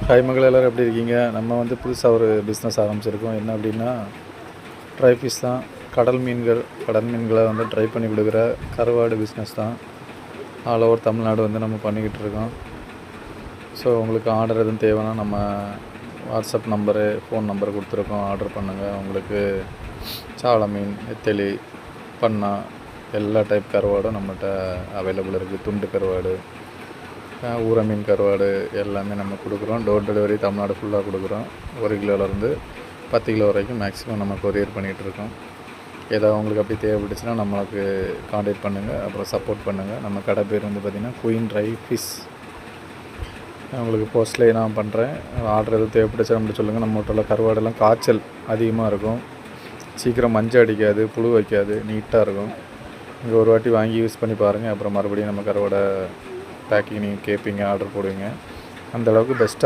Hi மக்கள், எல்லோரும் எப்படி இருக்கீங்க? நம்ம வந்து புதுசாக ஒரு பிஸ்னஸ் ஆரம்பிச்சிருக்கோம். என்ன அப்படின்னா, ட்ரை ஃபிஷ் தான். கடல் மீன்களை வந்து ட்ரை பண்ணி கொடுக்குற கருவாடு பிஸ்னஸ் தான். ஆல் ஓவர் தமிழ்நாடு வந்து நம்ம பண்ணிக்கிட்டு இருக்கோம். ஸோ உங்களுக்கு ஆர்டர் எதுவும் தேவைன்னா நம்ம வாட்ஸ்அப் நம்பரு, ஃபோன் நம்பர் கொடுத்துருக்கோம். ஆர்டர் பண்ணுங்கள். உங்களுக்கு சாலை மீன், நெத்தலி, பண்ணா எல்லா டைப் கருவாடும் நம்மகிட்ட அவைலபிள் இருக்குது. துண்டு கருவாடு, ஊற மீன் கருவாடு எல்லாமே நம்ம கொடுக்குறோம். டோர் டெலிவரி தமிழ்நாடு ஃபுல்லாக கொடுக்குறோம். 1 கிலோலேருந்து 10 கிலோ வரைக்கும் மேக்ஸிமம் நம்ம கொரியர் பண்ணிகிட்ருக்கோம். ஏதாவது உங்களுக்கு அப்படி தேவைப்பட்டுச்சுன்னா நம்மளுக்கு காண்டாக்ட் பண்ணுங்கள். அப்புறம் சப்போர்ட் பண்ணுங்கள். நம்ம கடை பேர் வந்து பார்த்திங்கன்னா குயின் ட்ரை ஃபிஷ். உங்களுக்கு போஸ்ட்லேயே நான் பண்ணுறேன். ஆர்டர் எதுவும் தேவைப்பட்டுச்சா நம்மளுக்கு சொல்லுங்கள். நம்ம வீட்டில் கருவாடெல்லாம் காய்ச்சல் அதிகமாக இருக்கும். சீக்கிரம் மஞ்சள் அடிக்காது, புழு வைக்காது, நீட்டாக இருக்கும். இங்கே ஒரு வாட்டி வாங்கி யூஸ் பண்ணி பாருங்கள். அப்புறம் மறுபடியும் நம்ம கருவாடை பேக்கிங் நீங்கள் கேட்பீங்க, ஆர்டர் போடுவீங்க. அந்தளவுக்கு பெஸ்ட்டாக